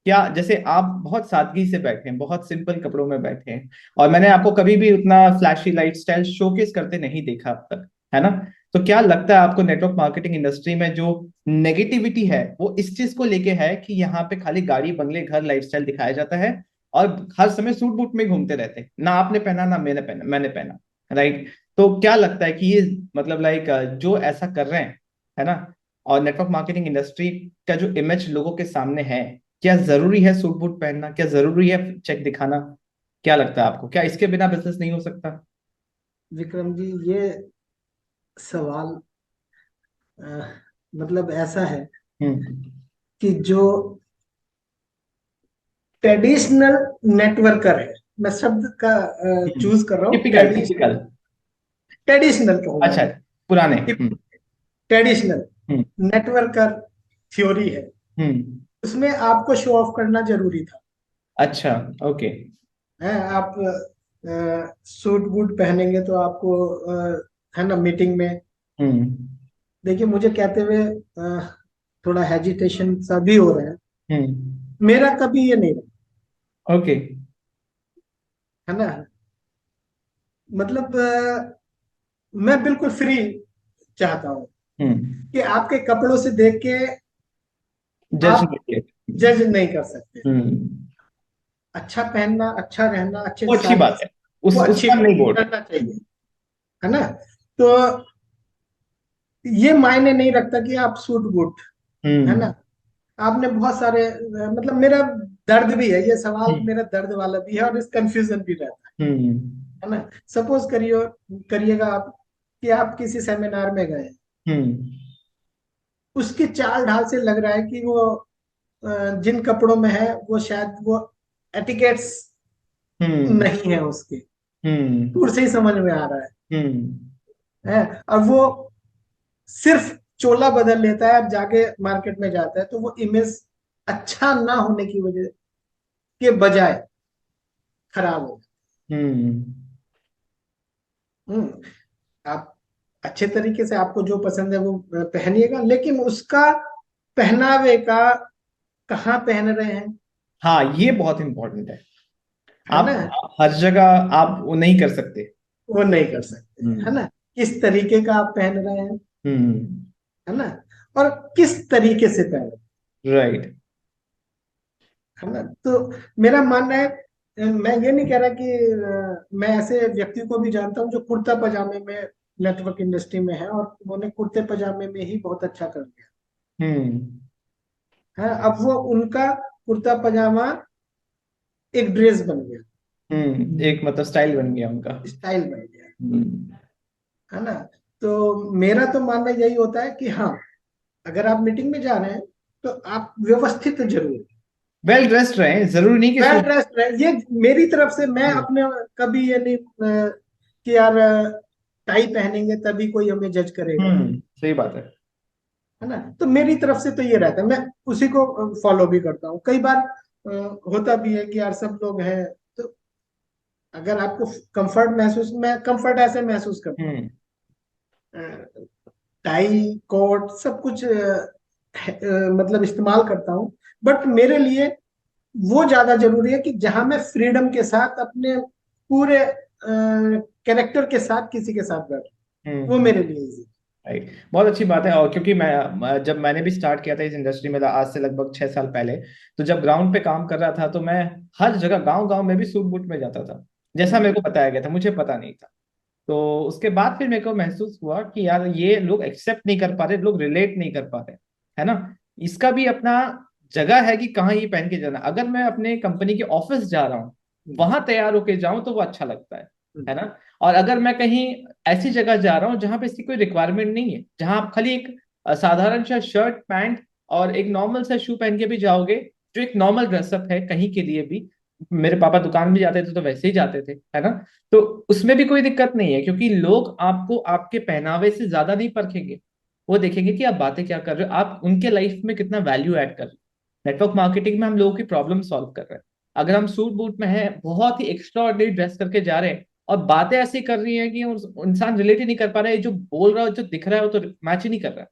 क्या, जैसे आप बहुत सादगी से बैठे हैं, बहुत सिंपल कपड़ों में बैठे हैं, और मैंने आपको कभी भी उतना फ्लैशी लाइफ स्टाइल शोकेस करते नहीं देखा अब तक, है ना। तो क्या लगता है आपको, नेटवर्क मार्केटिंग इंडस्ट्री में जो नेगेटिविटी है वो इस चीज को लेके है कि यहाँ पे खाली गाड़ी बंगले घर लाइफस्टाइल दिखाया जाता है, और हर समय सूट बूट में घूमते रहते हैं, ना आपने पहना ना मैंने पहना, राइट। तो क्या लगता है कि ये, मतलब लाइक, जो ऐसा कर रहे हैं, है ना, और नेटवर्क मार्केटिंग इंडस्ट्री का जो इमेज लोगों के सामने है, क्या जरूरी है सूट बूट पहनना, क्या जरूरी है चेक दिखाना? क्या लगता है आपको, क्या इसके बिना बिजनेस नहीं हो सकता? विक्रम जी, ये सवाल मतलब ऐसा है हम्म। कि जो ट्रेडिशनल नेटवर्कर है, मैं शब्द का चूज कर रहा हूँ, टिपिकल टिपिकल। ट्रेडिशनल कहूंगा अच्छा, मैं। पुराने। ट्रेडिशनल हम्म। नेटवर्कर थ्योरी है, हम्म। उसमें आपको शो ऑफ करना जरूरी था। अच्छा। ओके। है आप सूट बूट पहनेंगे तो आपको है ना मीटिंग में। हम्म। देखिए, मुझे कहते हुए थोड़ा हेजिटेशन सा भी हो रहा है। हम्म। मेरा कभी ये नहीं रहा, ओके। है ना। मतलब मैं बिल्कुल फ्री चाहता हूँ हम्म। कि आपके कपड़ों से देख के जज आप नहीं है। जज नहीं कर सकते। हम्म। अच्छा पहनना, अच्छा रहना, अच्छे वो अच्छी सादगी बात से है। वो अच्छी उसका नहीं बोल रहा। करना चाहिए, है ना। तो ये मायने नहीं रखता कि आप सूट बूट, है हम्म। ना। आपने बहुत सारे मतलब मेरा दर्द भी है, ये सवाल हम्म। मेरा दर्द वाला भी है और इस कंफ्यूजन भी रहता हम्म। है ना। सपोज करिए, करिएगा आप कि आप किसी सेमिनार में गए, हम्म। उसकी चाल ढाल से लग रहा है कि वो जिन कपड़ों में है वो शायद वो एटिकेट्स हम्म। नहीं है उसके, हम्म। दूर से ही समझ में आ रहा हम्म। है। और वो सिर्फ चोला बदल लेता है और जाके मार्केट में जाता है, तो वो इमेज अच्छा ना होने की वजह के बजाय खराब हो। हम्म। हम्म आप अच्छे तरीके से, आपको जो पसंद है वो पहनिएगा, लेकिन उसका पहनावे का कहाँ पहन रहे हैं, हाँ, ये बहुत इंपॉर्टेंट है। है ना, आप हर जगह आप वो नहीं कर सकते। वो नहीं कर सकते, है हम्म। ना। किस तरीके का आप पहन रहे हैं, हम्म। है ना, और किस तरीके से पहन रहे राइट। हैं, है ना। तो मेरा मानना है, मैं ये नहीं कह रहा कि मैं ऐसे व्यक्ति को भी जानता हूँ जो कुर्ता पजामे में नेटवर्क इंडस्ट्री में है और उन्होंने कुर्ते पजामे में ही बहुत अच्छा कर लिया हम्म। है। अब वो उनका कुर्ता पजामा एक ड्रेस बन गया, एक मतलब स्टाइल बन गया उनका। स्टाइल बन गया, हम्म। है ना। तो मेरा तो मानना यही होता है कि हाँ, अगर आप मीटिंग में जा रहे हैं तो आप व्यवस्थित जरूर, वेल ड्रेस्ड रहे, जरूरी नहीं कि वेल सूट। ड्रेस्ड रहे, ये मेरी तरफ से। मैं अपने कभी ये नहीं कि यार टाई पहनेंगे तभी कोई हमें जज करेगा, सही बात है। है ना। तो मेरी तरफ से तो ये रहता है, मैं उसी को फॉलो भी करता हूँ। कई बार होता भी है कि यार सब लोग हैं, तो अगर आपको कंफर्ट महसूस, मैं कंफर्ट ऐसे महसूस करता हूँ, हम्म। टाई कोट सब कुछ मतलब इस्तेमाल करता हूँ। बट मेरे लिए वो ज्यादा जरूरी है कि जहां मैं फ्रीडम के साथ अपने पूरे कैरेक्टर के साथ किसी के साथ बैठूं, वो हम्म। मेरे लिए इजी। राइट, बहुत अच्छी बात है। और क्योंकि जब मैंने भी स्टार्ट किया था इस इंडस्ट्री में, आज से लगभग 6 साल पहले, तो जब ग्राउंड पे काम कर रहा था तो मैं हर जगह, गांव गांव में भी सूट बूट में जाता था, जैसा मेरे को बताया गया था, मुझे पता नहीं था। तो उसके बाद फिर मेरे को महसूस हुआ कि यार ये लोग एक्सेप्ट नहीं कर पा रहे, लोग रिलेट नहीं कर पा रहे, है ना। इसका भी अपना जगह है कि कहाँ ये पहन के जाना। अगर मैं अपने कंपनी के ऑफिस जा रहा हूँ, हम्म, वहां तैयार होके जाऊं तो वो अच्छा लगता है हम्म, ना। और अगर मैं कहीं ऐसी जगह जा रहा हूँ जहां पे इसकी कोई रिक्वायरमेंट नहीं है, जहां आप खाली एक साधारण सा शर्ट पैंट और एक नॉर्मल सा शू पहन के भी जाओगे, जो एक नॉर्मल ड्रेसअप है कहीं के लिए भी, मेरे पापा दुकान भी जाते थे तो वैसे ही जाते थे, है ना। तो उसमें भी कोई दिक्कत नहीं है, क्योंकि लोग आपको आपके पहनावे से ज्यादा नहीं परखेंगे, वो देखेंगे कि आप बातें क्या कर रहे हो, आप उनके लाइफ में कितना वैल्यू ऐड कर रहे हो। नेटवर्क मार्केटिंग में हम लोगों की प्रॉब्लम सॉल्व कर रहे हैं। अगर हम सूट बूट में हैं, बहुत ही एक्स्ट्रा ऑर्डिनरी ड्रेस करके जा रहे हैं, और बातें ऐसी कर रही हैं कि इंसान रिलेट ही नहीं कर पा रहा है, जो बोल रहा है जो दिख रहा है वो तो मैच ही नहीं कर रहा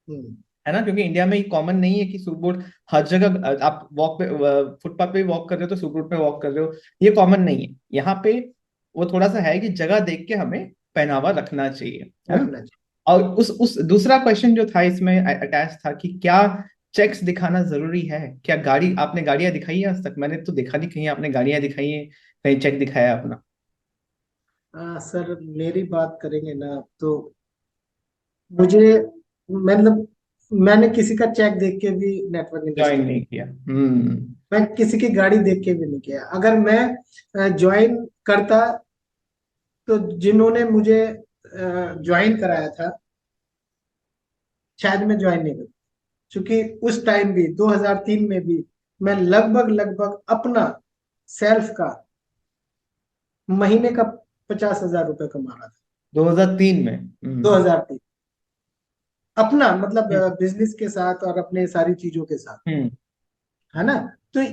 हम्म, है ना। क्योंकि इंडिया में ये कॉमन नहीं है कि सूट बूट हर जगह, आप वॉक पे, फुटपाथ पे भी वॉक कर रहे हो तो सूट बूट पे वॉक कर रहे हो, ये कॉमन नहीं है यहाँ पे। वो थोड़ा सा है कि जगह देख के हमें पहनावा रखना चाहिए, है ना। रखना चाहिए। और उस दूसरा क्वेश्चन जो था इसमें अटैच था कि क्या चेक्स दिखाना जरूरी है, क्या गाड़ी, आपने गाड़ियां दिखाई है आज तक? मैंने तो देखा नहीं कहीं आपने गाड़ियां दिखाई है, कहीं चेक दिखाया है अपना। सर मेरी बात करेंगे ना तो मुझे, मतलब मैंने किसी का चेक देख के भी नेटवर्क ज्वाइन इंडस्ट्री, नहीं किया। हम्म। मैं किसी की गाड़ी देख के भी नहीं किया। अगर मैं ज्वाइन करता तो जिन्होंने मुझे ज्वाइन कराया था शायद मैं ज्वाइन नहीं करता, क्योंकि उस टाइम भी 2003 में भी मैं लगभग लगभग अपना सेल्फ का महीने का 50,000 रुपये कमा रहा था। 2003 में। 2003 अपना मतलब हम्म। बिजनेस के साथ और अपने सारी चीजों के साथ, हम्म। है ना। तो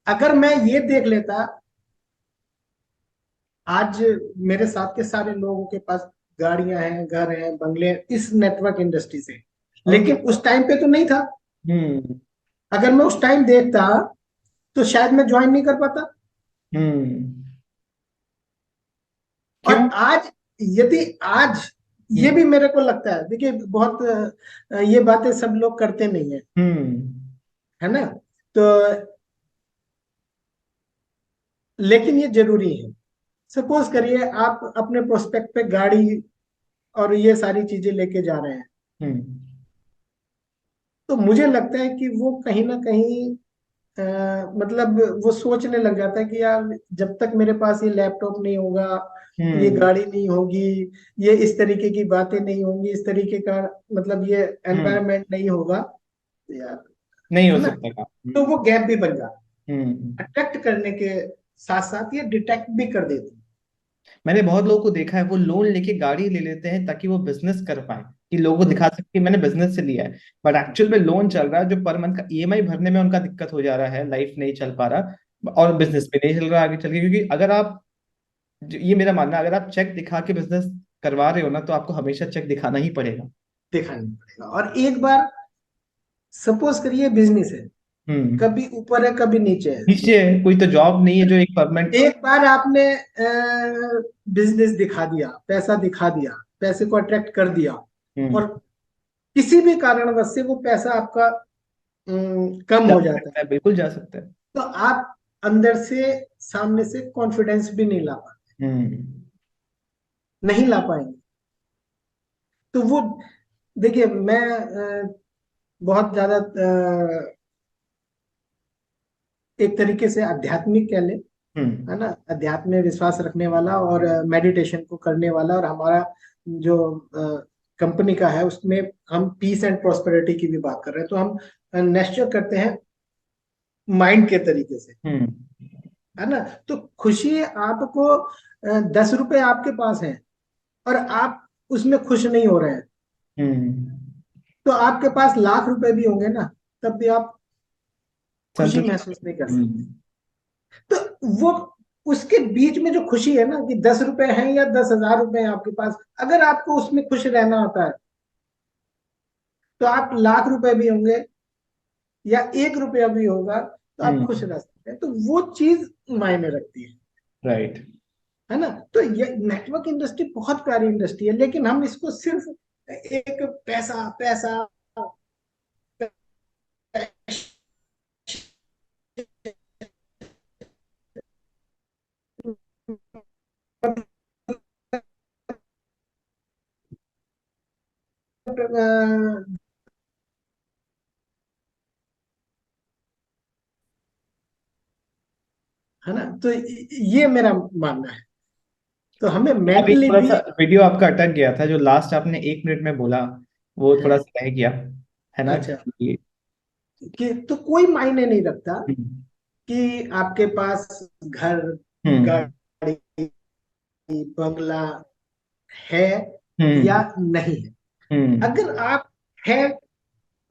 अगर मैं ये देख लेता, आज मेरे साथ के सारे लोगों के पास गाड़ियां हैं, घर हैं, बंगले हैं, इस नेटवर्क इंडस्ट्री से। ओके। लेकिन उस टाइम पे तो नहीं था। हम्म। अगर मैं उस टाइम देखता तो शायद मैं ज्वाइन नहीं कर पाता। हम्म। और क्यों? आज, यदि आज, ये हम्म। भी मेरे को लगता है, देखिए बहुत ये बातें सब लोग करते नहीं है, हम्म। है ना। तो लेकिन ये जरूरी है। सपोज करिए आप अपने प्रोस्पेक्ट पे गाड़ी और ये सारी चीजें लेके जा रहे हैं, हम्म। तो मुझे लगता है कि वो कहीं ना कहीं मतलब वो सोचने लग जाता है कि यार जब तक मेरे पास ये लैपटॉप नहीं होगा, ये हम्म। गाड़ी नहीं होगी, ये इस तरीके की बातें नहीं होंगी, इस तरीके का मतलब ये हम्म। एनवायरनमेंट नहीं होगा, तो यार, नहीं हो है ना। सकता काम। तो वो गैप भी बन जाता हम्म। है। अट्रैक्ट करने के साथ साथ ये डिटेक्ट भी कर देती मैंने बहुत लोगों को देखा है, वो लोन लेके गाड़ी ले लेते हैं ताकि वो बिजनेस कर पाए, कि लोगों को है। दिखा सके कि मैंने बिजनेस से लिया है। बट एक्चुअल में लोन चल रहा है, जो पर मंथ का ईएमआई भरने में उनका दिक्कत हो जा रहा है, लाइफ नहीं चल पा रहा, और बिजनेस भी नहीं चल रहा आगे चल के। क्योंकि अगर आप, ये मेरा मानना है, अगर आप चेक दिखा के बिजनेस करवा रहे हो ना, तो आपको हमेशा चेक दिखाना ही पड़ेगा। दिखाना पड़ेगा। और एक बार सपोज करिए बिजनेस है, हम्म। कभी ऊपर है कभी नीचे है। नीचे कोई तो जॉब नहीं है जो एक परमानेंट। एक बार आपने बिजनेस दिखा दिया, पैसा दिखा दिया, पैसे को अट्रैक्ट कर दिया, हम्म। और किसी भी कारणवश से वो पैसा आपका कम जा हो जाता है, सकता है, बिल्कुल जा सकता है। तो आप अंदर से, सामने से कॉन्फिडेंस भी नहीं ला पाते, हम्म। नहीं ला पाएंगे। तो वो देखिए मैं बहुत ज्यादा एक तरीके से आध्यात्मिक कह ले, हम्म। है ना, अध्यात्म में विश्वास रखने वाला और मेडिटेशन को करने वाला। और हमारा जो कंपनी का है उसमें हम पीस एंड प्रोस्पेरिटी की भी बात कर रहे हैं, तो हम नेस्चर करते हैं माइंड के तरीके से, हम्म है ना। तो खुशी आपको 10 रुपए आपके पास है और आप उसमें खुश नहीं हो रहे हैं, हम्म तो आपके पास लाख रुपए भी होंगे ना, तब भी आप खुशी संतुष्ट। महसूस नहीं कर सकते। तो वो उसके बीच में जो खुशी है ना, कि 10 रुपए हैं या 10,000 रुपए हैं आपके पास, अगर आपको उसमें खुश रहना होता है तो आप लाख रुपए भी होंगे या 1 रुपया भी होगा तो आप खुश हम्म रह सकते हैं। तो वो चीज मायने रखती राइट। है ना। तो ये नेटवर्क इंडस्ट्री बहुत प्यारी इंडस्ट्री है, लेकिन हम इसको सिर्फ एक पैसा पैसा है ना। तो ये मेरा मानना है। तो हमें अभी मेंटली थोड़ा भी। सा वीडियो आपका अटक गया था, जो लास्ट आपने 1 मिनट में बोला वो थोड़ा हाँ, सा रह गया, है ना अच्छा, कि। कि तो कोई मायने नहीं रखता हम्म कि आपके पास घर, हम्म गाड़ी, बंगला है या हम्म नहीं है। हम्म अगर आप है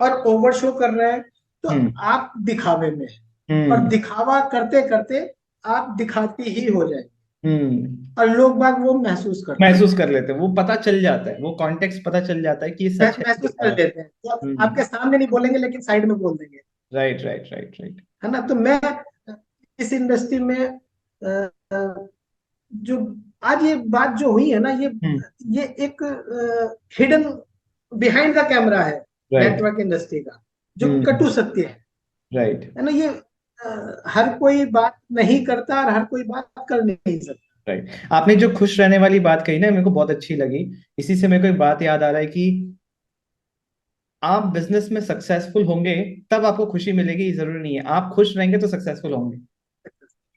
और ओवर शो कर रहे हैं तो हम्म आप दिखावे में हैं, और हम्म दिखावा करते करते आप दिखाती ही हो जाएंगे, हम्म और लोग बाग वो महसूस करते हैं। महसूस कर लेते हैं, वो पता चल जाता है, वो कॉन्टेक्स्ट पता चल जाता है कि ये सच है कि महसूस कर दिखावा लेते हैं, तो है। आपके सामने नहीं बोलेंगे लेकिन साइड में बोल देंगे, राइट राइट राइट राइट। है ना। तो मैं इस इंडस्ट्री में जो आज ये बात जो हुई है ना, हम्म ये एक हिडन बिहाइंड द कैमरा है राइट। नेटवर्क इंडस्ट्री का, जो हम्म कटु सत्य राइट है ना। ये हर कोई बात नहीं करता और हर कोई बात कर नहीं सकता। राइट। आपने जो खुश रहने वाली बात कही ना, मेरे को बहुत अच्छी लगी। इसी से मेरे को एक बात याद आ रहा है कि आप बिजनेस में सक्सेसफुल होंगे तब आपको खुशी मिलेगी, ये जरूरी नहीं है आप खुश रहेंगे तो सक्सेसफुल होंगे।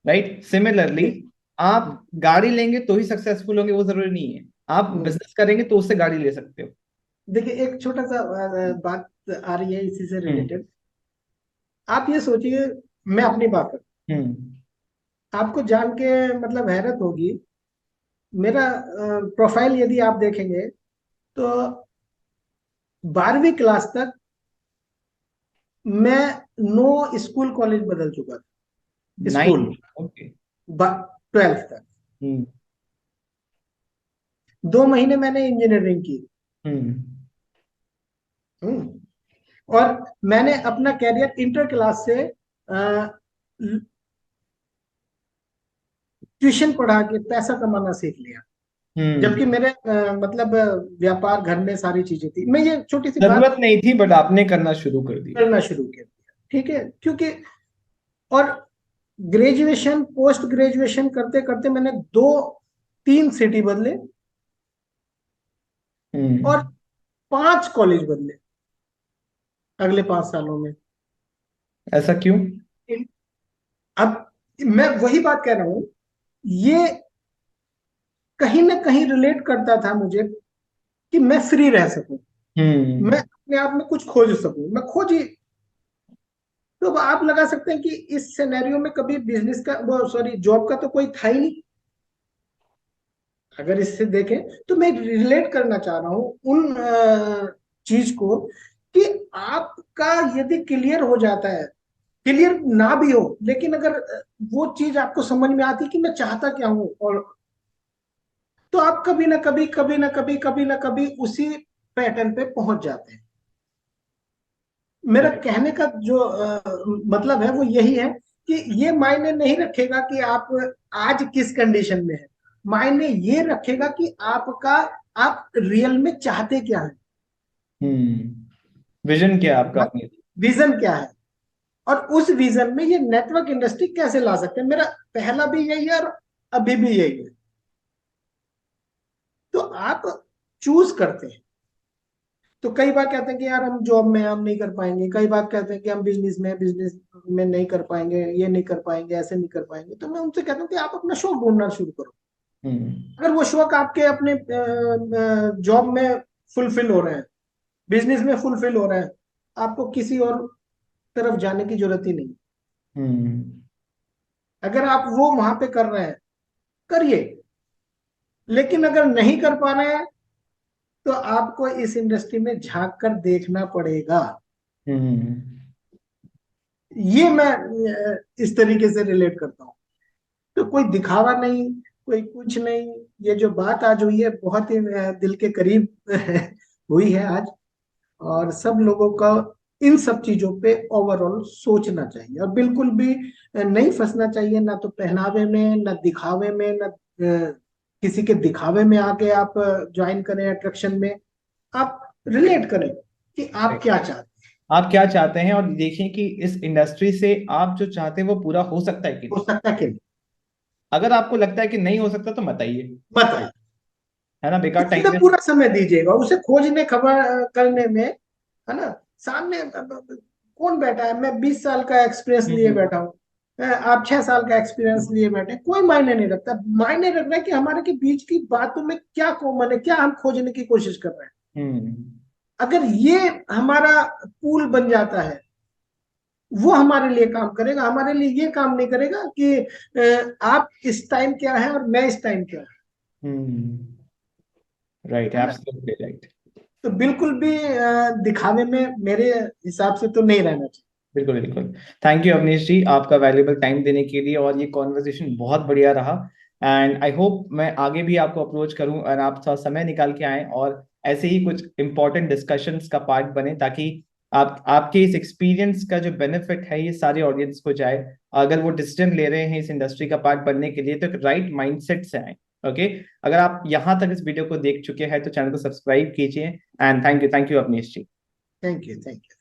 राइट, सिमिलरली जी। आप गाड़ी लेंगे तो ही सक्सेसफुल होंगे, वो जरूरी नहीं है आप हम्म। बिजनेस करेंगे तो उससे गाड़ी ले सकते हो। देखिए, एक छोटा सा बात आ रही है इसी से हम्म रिलेटेड। आप ये सोचिए, मैं अपनी बात करूं, हम्म आपको जान के मतलब हैरत होगी। मेरा प्रोफाइल यदि आप देखेंगे तो 12वीं क्लास तक मैं 9 स्कूल कॉलेज बदल चुका था। स्कूल, 9। ओके। 12th तक हम्म 2 महीने मैंने इंजीनियरिंग की। हम्म हम्म। और मैंने अपना कैरियर इंटर क्लास से ट्यूशन पढ़ा के पैसा कमाना सीख लिया। हम्म जबकि मेरे मतलब व्यापार घर में सारी चीजें थी, मैं ये छोटी सी बात जरूरत नहीं थी बट आपने करना शुरू कर दिया। करना शुरू कर दिया, ठीक है। क्योंकि और ग्रेजुएशन पोस्ट ग्रेजुएशन करते करते मैंने 2 3 सिटी बदले और हम्म 5 कॉलेज बदले अगले 5 सालों में। ऐसा क्यों? अब मैं वही बात कह रहा हूं, ये कहीं ना कहीं रिलेट करता था मुझे कि मैं फ्री रह सकूं, मैं हम्म अपने आप में कुछ खोज सकूं, मैं खोज ही। तो अब आप लगा सकते हैं कि इस सिनेरियो में कभी बिजनेस का वो सॉरी जॉब का तो कोई था ही नहीं। अगर इससे देखें तो मैं रिलेट करना चाह रहा हूं उन चीज को, कि आपका यदि क्लियर हो जाता है, क्लियर ना भी हो लेकिन अगर वो चीज आपको समझ में आती है कि मैं चाहता क्या हूं, और तो आप कभी ना कभी कभी ना कभी कभी ना कभी उसी पैटर्न पे पहुंच जाते हैं। मेरा राइट। कहने का जो मतलब है वो यही है कि ये मायने नहीं रखेगा कि आप आज किस कंडीशन में है, मायने ये रखेगा कि आपका आप रियल में चाहते क्या है, विजन क्या है आपका अपने? विजन क्या है, और उस विजन में ये नेटवर्क इंडस्ट्री कैसे ला सकते हैं। मेरा पहला भी यही है और अभी भी यही है। तो आप चूज करते हैं। तो कई बार कहते हैं कि यार हम जॉब में हम नहीं कर पाएंगे, कई बार कहते हैं कि हम बिजनेस में नहीं कर पाएंगे, ये नहीं कर पाएंगे, ऐसे नहीं कर पाएंगे। तो मैं उनसे कहता हूँ कि आप अपना शौक ढूंढना शुरू करो। हम्म अगर वो शौक आपके अपने जॉब में फुलफिल हो रहे हैं, बिजनेस में फुलफिल हो रहे हैं, आपको किसी और तरफ जाने की जरूरत ही नहीं। हम्म। अगर आप वो वहां पे कर रहे हैं, करिए। लेकिन अगर नहीं कर पा रहे हैं, तो आपको इस इंडस्ट्री में झांक कर देखना पड़ेगा। हम्म। ये मैं इस तरीके से रिलेट करता हूँ। तो कोई दिखावा नहीं, कोई कुछ नहीं। ये जो बात आज हुई है, बहुत ही दिल के करीब हुई है आज। और सब लोगों का इन सब चीजों पे ओवरऑल सोचना चाहिए, और बिल्कुल भी नहीं फंसना चाहिए, ना तो पहनावे में, ना दिखावे में, ना किसी के दिखावे में आके आप ज्वाइन करें अट्रैक्शन में। आप रिलेट करें कि आप क्या चाहते आप क्या चाहते हैं, और देखें कि इस इंडस्ट्री से आप जो चाहते हैं वो पूरा हो सकता है कि हैं, नहीं। हो सकता है कि नहीं। अगर आपको लगता है कि नहीं हो सकता तो मत आइए, बताइए। है ना, बेकार उसे टाइम तो वेस्ट। पूरा समय दीजिएगा, उसे खोजने खबर करने में, है ना। सामने कौन बैठा है? मैं 20 साल का एक्सपीरियंस लिए हम्म। बैठा हूँ, आप 6 साल का एक्सपीरियंस लिए बैठे हैं। कोई मायने नहीं रखता। मायने रख रहा है कि हमारे के बीच की बातों में क्या कॉमन है, क्या हम खोजने की कोशिश कर रहे हैं। हम्म। अगर ये हमारा पूल बन जाता है, वो हमारे लिए काम करेगा। हमारे लिए ये काम नहीं करेगा कि आप इस टाइम क्या है और मैं इस टाइम क्या हम्म। राइट, है ना। Absolutely right. तो बिल्कुल भी दिखावे में मेरे हिसाब से तो नहीं रहना चाहिए। बिल्कुल बिल्कुल। थैंक यू अवनीश जी, आपका वैल्यूबल टाइम देने के लिए, और ये कॉन्वर्सेशन बहुत बढ़िया रहा। एंड आई होप मैं आगे भी आपको अप्रोच करूं और आप थोड़ा समय निकाल के आएं और ऐसे ही कुछ इंपॉर्टेंट डिस्कशंस का पार्ट बने, ताकि आप आपके इस एक्सपीरियंस का जो बेनिफिट है ये सारे ऑडियंस को जाए। अगर वो डिसीजन ले रहे हैं इस इंडस्ट्री का पार्ट बनने के लिए, तो एक राइट माइंडसेट से आए। ओके। अगर आप यहाँ तक इस वीडियो को देख चुके हैं तो चैनल को सब्सक्राइब कीजिए। And thank you Avneesh ji. Thank you, thank you.